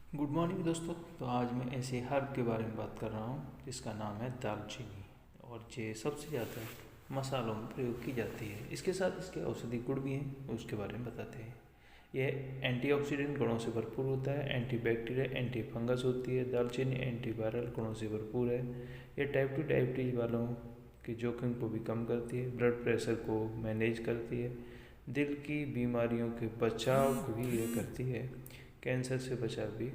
Good morning दोस्तों। तो आज मैं ऐसे हर्ब के बारे में बात कर रहा हूँ जिसका नाम है दालचीनी। और ये सबसे ज़्यादा मसालों में प्रयोग की जाती है। इसके साथ इसके औषधि गुण भी हैं, उसके बारे में बताते हैं। यह एंटीऑक्सीडेंट गुणों से भरपूर होता है, एंटीबैक्टीरियल एंटी फंगस होती है। दालचीनी एंटीवायरल गुणों से भरपूर है। यह टाइप 2 डायबिटीज वालों के जोखिम को भी कम करती है, ब्लड प्रेशर को मैनेज करती है, दिल की बीमारियों के बचाव को भी यह करती है, कैंसर से बचाव भी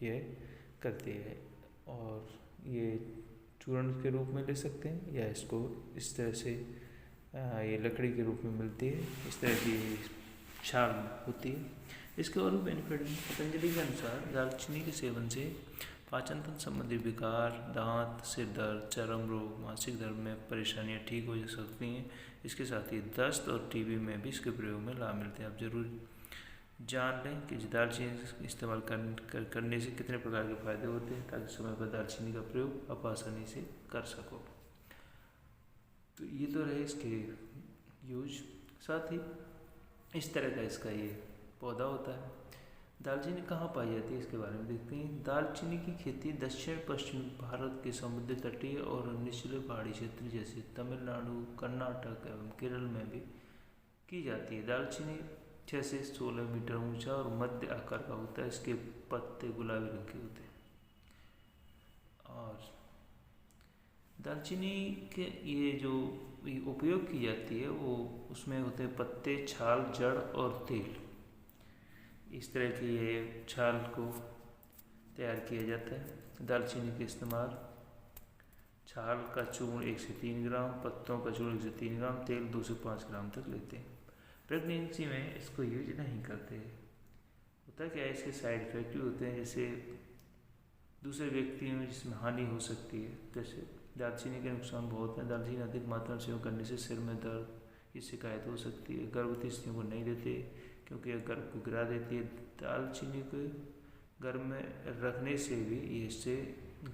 ये करती है। और ये चूर्ण के रूप में ले सकते हैं या इसको इस तरह से ये लकड़ी के रूप में मिलती है, इस तरह की छाल होती है। इसके और भी बेनिफिट हैं। पतंजलि के अनुसार दालचीनी के सेवन से पाचन तंत्र संबंधी विकार, दांत, सिर दर्द, चर्म रोग, मासिक धर्म में परेशानियां ठीक हो सकती हैं। इसके साथ ही दस्त और टीबी में भी इसके प्रयोग में लाभ मिलते हैं। आप जरूर जान लें कि दालचीनी इस्तेमाल करने से कितने प्रकार के फायदे होते हैं, ताकि समय पर दालचीनी का प्रयोग आप आसानी से कर सको। तो ये तो रहे इसके यूज। साथ ही इस तरह का इसका ये पौधा होता है। दालचीनी कहाँ पाई जाती है, इसके बारे में देखते हैं। दालचीनी की खेती दक्षिण पश्चिम भारत के समुद्र तटीय और निचले पहाड़ी क्षेत्र जैसे तमिलनाडु, कर्नाटक एवं केरल में भी की जाती है। दालचीनी 6 से 16 मीटर ऊंचा और मध्य आकार का होता है। इसके पत्ते गुलाबी रंग के होते हैं। और दालचीनी के ये जो उपयोग की जाती है वो उसमें होते हैं पत्ते, छाल, जड़ और तेल। इस तरह की ये छाल को तैयार किया जाता है। दालचीनी के इस्तेमाल छाल का चूर्ण 1 से 3 ग्राम, पत्तों का चूर्ण 1 से 3 ग्राम, तेल 2 से 5 ग्राम तक लेते हैं। प्रेगनेंसी में इसको यूज नहीं करते। होता क्या है, इसके साइड इफेक्ट भी होते हैं, जैसे दूसरे व्यक्ति में जिसमें हानि हो सकती है। जैसे दालचीनी के नुकसान बहुत हैं। दालचीनी अधिक मात्रा में सेवन करने से सिर में दर्द की शिकायत हो सकती है। गर्भवती स्त्रियों को नहीं देते क्योंकि यह गर्भ को गिरा देती है। दालचीनी को गर्भ में रखने से भी इससे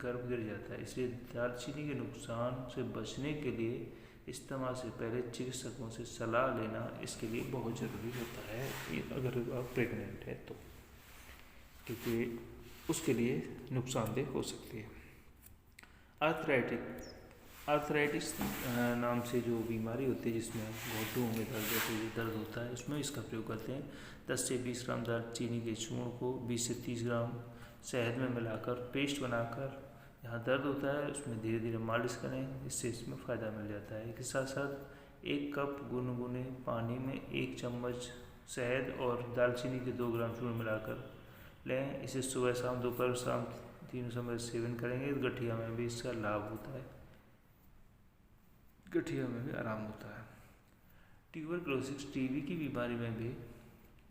गर्भ गिर जाता है। इसलिए दालचीनी के नुकसान से बचने के लिए इस्तेमाल से पहले चिकित्सकों से सलाह लेना इसके लिए बहुत ज़रूरी होता है, अगर आप प्रेग्नेंट हैं तो, क्योंकि उसके लिए नुकसानदेह हो सकती है। आर्थराइटिस नाम से जो बीमारी होती है, जिसमें घुटनों में दर्द जैसे दर्द होता है, उसमें इसका प्रयोग करते हैं। 10 से 20 ग्राम दालचीनी के चूर्ण को 20 से 30 ग्राम शहद में मिलाकर पेस्ट बनाकर जहाँ दर्द होता है उसमें धीरे धीरे मालिश करें, इससे इसमें फ़ायदा मिल जाता है। इसके साथ साथ 1 कप गुनगुने पानी में 1 चम्मच शहद और दालचीनी के 2 ग्राम चूर्ण मिलाकर लें। इसे सुबह शाम, दोपहर शाम तीनों समय सेवन करेंगे। गठिया में भी इसका लाभ होता है, गठिया में भी आराम होता है। ट्यूबरक्लोसिस, टीबी की बीमारी में भी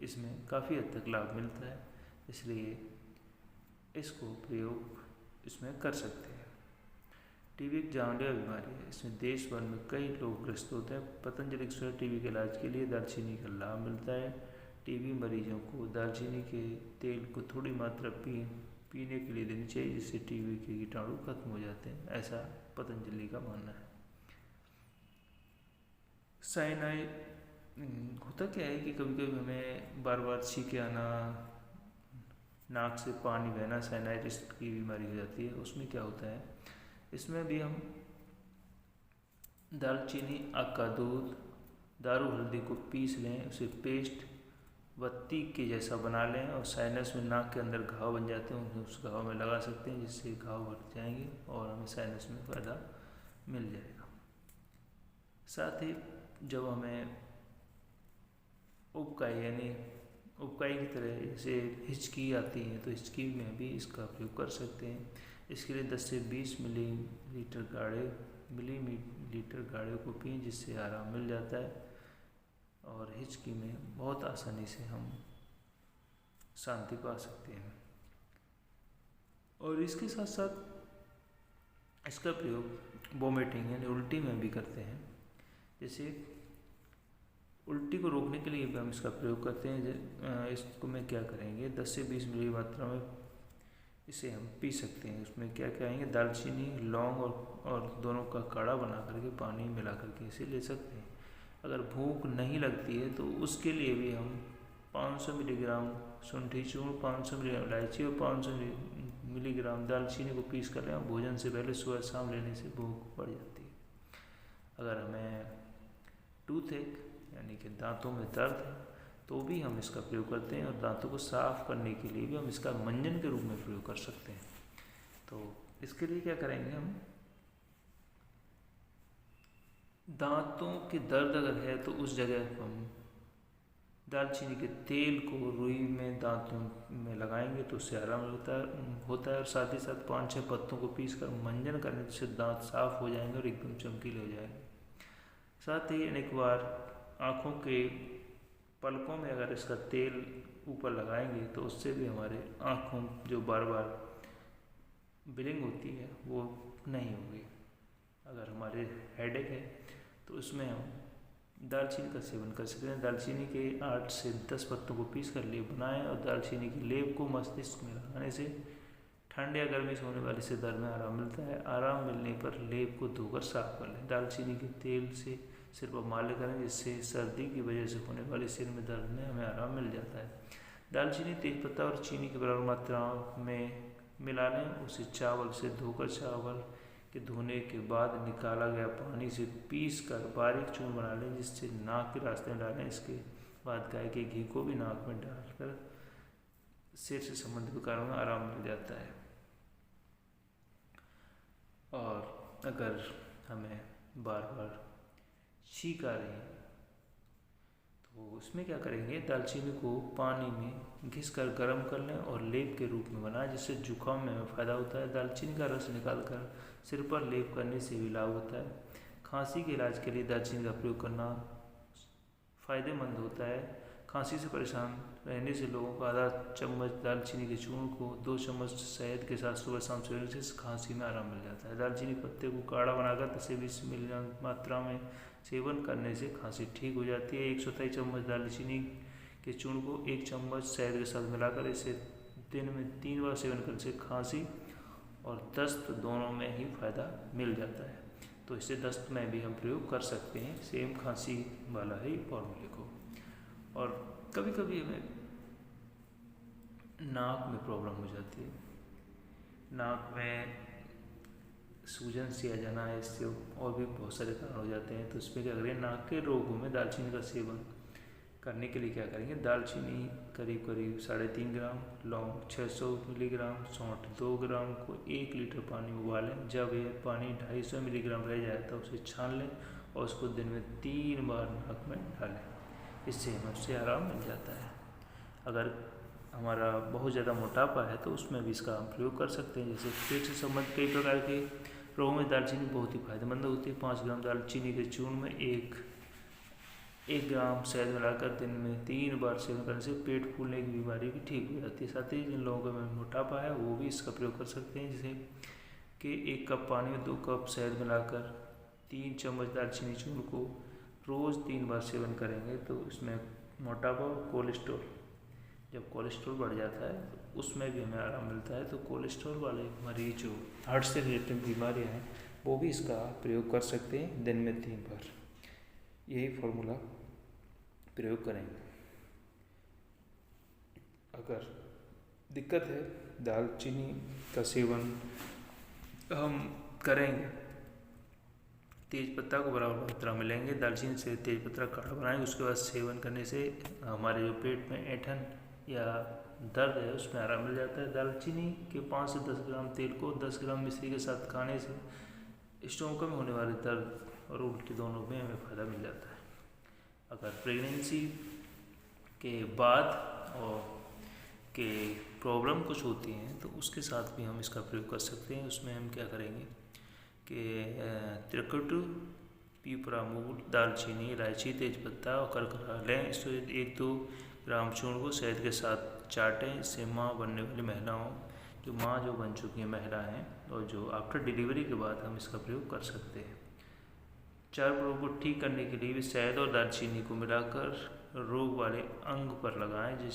इसमें काफ़ी हद तक लाभ मिलता है, इसलिए इसको प्रयोग इसमें कर सकते हैं। टीबी एक जानलेवा बीमारी है। इसमें देश भर में कई लोग ग्रस्त होते हैं। पतंजलि के टीबी के इलाज के लिए दालचीनी का लाभ मिलता है। टीबी मरीजों को दालचीनी के तेल को थोड़ी मात्रा पीने के लिए देनी चाहिए, जिससे टीबी के कीटाणु खत्म हो जाते हैं, ऐसा पतंजलि का मानना है। साइनाइड होता क्या है कि कभी कभी हमें बार बार छींके आना, नाक से पानी बहना, साइनाइटिस की बीमारी हो जाती है। उसमें क्या होता है, इसमें भी हम दालचीनी, आक का दूध, दारू हल्दी को पीस लें, उसे पेस्ट बत्ती के जैसा बना लें और साइनस में, नाक के अंदर घाव बन जाते हैं, उस घाव में लगा सकते हैं, जिससे घाव भर जाएंगे और हमें साइनस में फ़ायदा मिल जाएगा। साथ ही जब हमें उबकाई यानी उबकाई की तरह जैसे हिचकी आती है, तो हिचकी में भी इसका प्रयोग कर सकते हैं। इसके लिए 10 से 20 मिलीलीटर गाढ़े को पिएं, जिससे आराम मिल जाता है और हिचकी में बहुत आसानी से हम शांति पा सकते हैं। और इसके साथ साथ इसका प्रयोग वोमिटिंग यानी उल्टी में भी करते हैं। जैसे उल्टी को रोकने के लिए भी हम इसका प्रयोग करते हैं। इसको में क्या करेंगे, 10 से 20 मिली मात्रा में इसे हम पी सकते हैं। उसमें क्या क्या आएंगे, दालचीनी, लौंग और दोनों का काढ़ा बना करके पानी मिला करके इसे ले सकते हैं। अगर भूख नहीं लगती है तो उसके लिए भी हम 500 मिलीग्राम शुंठी चूर्ण, 500 मिलीग्राम इलायची और 500 मिलीग्राम दालचीनी को पीस कर लें। भोजन से पहले सुबह शाम लेने से भूख बढ़ जाती है। अगर हमें टूथएक यानी कि दांतों में दर्द है तो भी हम इसका प्रयोग करते हैं, और दांतों को साफ करने के लिए भी हम इसका मंजन के रूप में प्रयोग कर सकते हैं। तो इसके लिए क्या करेंगे, हम दांतों के दर्द अगर है तो उस जगह हम दालचीनी के तेल को रुई में दांतों में लगाएंगे तो उससे आराम होता है। और साथ ही साथ 5-6 पत्तों को पीस कर मंजन करने से दांत साफ हो जाएंगे और एकदम चमकीले हो जाएंगे। साथ ही अनेक बार आँखों के पलकों में अगर इसका तेल ऊपर लगाएंगे तो उससे भी हमारे आँखों जो बार बार ब्लिंग होती है वो नहीं होगी। अगर हमारे हेडेक है तो उसमें हम दालचीनी का सेवन कर सकते हैं। दालचीनी के 8 से 10 पत्तों को पीस कर लेप बनाएं और दालचीनी की लेप को मस्तिष्क में लगाने से ठंड या गर्मी से होने वाले से दर्द में आराम मिलता है। आराम मिलने पर लेप को धोकर साफ कर लें। दालचीनी के तेल से सिर पर मालिश करें, जिससे सर्दी की वजह से होने वाले सिर में दर्द में हमें आराम मिल जाता है। दालचीनी, तेजपत्ता और चीनी की बराबर मात्रा में मिला लें। उसे चावल से धोकर चावल के धोने के बाद निकाला गया पानी से पीस कर बारीक चूर्ण बना लें, जिससे नाक के रास्ते में डालें। इसके बाद गाय के घी को भी नाक में डालकर सिर से संबंधित विकारों में आराम मिल जाता है। और अगर हमें बार बार छींक आ रही है तो उसमें क्या करेंगे, दालचीनी को पानी में घिस कर गर्म कर लें और लेप के रूप में बनाएं, जिससे जुकाम में हमें फ़ायदा होता है। दालचीनी का रस निकालकर सिर पर लेप करने से भी लाभ होता है। खांसी के इलाज के लिए दालचीनी का प्रयोग करना फ़ायदेमंद होता है। खांसी से परेशान रहने से लोगों को आधा चम्मच दालचीनी के चूर्ण को 2 चम्मच शहद के साथ सुबह शाम सेवन से खांसी में आराम मिल जाता है। दालचीनी पत्ते को काढ़ा बनाकर 10 से 20 मिलीग्राम मात्रा में सेवन करने से खांसी ठीक हो जाती है। 1 चम्मच दालचीनी के चूर्ण को 1 चम्मच शहद के साथ मिलाकर इसे दिन में 3 बार सेवन करने से खांसी और दस्त दोनों में ही फ़ायदा मिल जाता है। तो इसे दस्त में भी हम प्रयोग कर सकते हैं, सेम खांसी वाला ही फॉर्मूले को। और कभी कभी हमें नाक में प्रॉब्लम हो जाती है, नाक में सूजन सी आ जाना है, इससे और भी बहुत सारे कारण हो जाते हैं। तो इसमें क्या करेंगे, नाक के रोगों में दालचीनी का सेवन करने के लिए क्या करेंगे, दालचीनी करीब 3.5 ग्राम, लौंग 600 मिलीग्राम, सौंठ 2 ग्राम को 1 लीटर पानी में उबालें। जब यह पानी 250 मिलीग्राम रह जाए तो उसे छान लें और उसको दिन में 3 बार नाक में डालें। इससे हमें उससे आराम मिल जाता है। अगर हमारा बहुत ज़्यादा मोटापा है तो उसमें भी इसका हम प्रयोग कर सकते हैं। जैसे पेट से संबंधित कई प्रकार के रोगों में दालचीनी बहुत ही फायदेमंद होती है। 5 ग्राम दालचीनी के चूर्ण में 1 ग्राम शहद मिलाकर दिन में 3 बार सेवन करने से पेट फूलने की बीमारी भी ठीक हो जाती है। साथ ही जिन लोगों में मोटापा है वो भी इसका प्रयोग कर सकते हैं। जैसे कि 1 कप पानी में 2 कप शहद मिलाकर 3 चम्मच दालचीनी चूर्ण को रोज़ 3 बार सेवन करेंगे तो इसमें मोटापा और कोलेस्ट्रॉल, जब कोलेस्ट्रॉल बढ़ जाता है तो उसमें भी हमें आराम मिलता है। तो कोलेस्ट्रॉल वाले मरीज जो हार्ट से रिलेटेड बीमारियाँ हैं वो भी इसका प्रयोग कर सकते हैं, दिन में 3 बार यही फॉर्मूला प्रयोग करेंगे। अगर दिक्कत है दालचीनी का सेवन हम करेंगे, तेज़पत्ता को बराबर मात्रा में लेंगे, दालचीनी से तेज़पत्ता काढ़ा बनाएंगे, उसके बाद सेवन करने से हमारे जो पेट में ऐंठन या दर्द है उसमें आराम मिल जाता है। दालचीनी के 5 से 10 ग्राम तेल को 10 ग्राम मिश्री के साथ खाने से स्टोमक में होने वाले दर्द और उल्टी दोनों में हमें फ़ायदा मिल जाता है। अगर प्रेगनेंसी के बाद और के प्रॉब्लम कुछ होती हैं तो उसके साथ भी हम इसका प्रयोग कर सकते हैं। उसमें हम क्या करेंगे कि त्रिकुट, पीपरा मूल, दालचीनी, इलायची, तेज़पत्ता और करकरा लें। इसको 1-2 ग्राम चूर्ण को शहद के साथ चाटें। इससे माँ बनने वाली महिलाओं, जो बन चुकी हैं महिला हैं और जो आफ्टर डिलीवरी के बाद हम इसका प्रयोग कर सकते हैं। 4 रोग को ठीक करने के लिए भी शहद और दालचीनी को मिलाकर रोग वाले अंग पर लगाएं,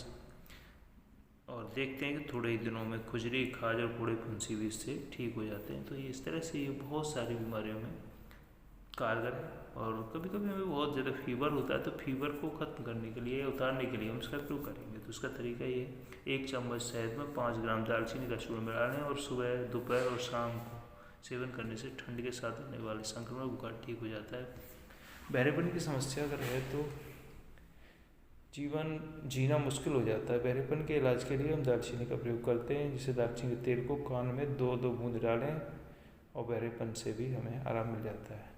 और देखते हैं कि थोड़े ही दिनों में खुजली, खाज और फोड़े फुंसी भी इससे ठीक हो जाते हैं। तो ये इस तरह से ये बहुत सारी बीमारियों में कारगर है। और कभी कभी हमें बहुत ज़्यादा फीवर होता है तो फीवर को ख़त्म करने के लिए, उतारने के लिए हम इसका प्रयोग करेंगे। तो उसका तरीका ये है, 1 चम्मच शहद में 5 ग्राम दालचीनी का चूर्ण मिला लें और सुबह, दोपहर और शाम को सेवन करने से ठंड के साथ होने वाले संक्रमण बुखार ठीक हो जाता है। बहरेपन की समस्या अगर है तो जीवन जीना मुश्किल हो जाता है। बहरेपन के इलाज के लिए हम दालचीनी का प्रयोग करते हैं, जिसे दालचीनी के तेल को कान में 2-2 बूंद डालें और बहरेपन से भी हमें आराम मिल जाता है।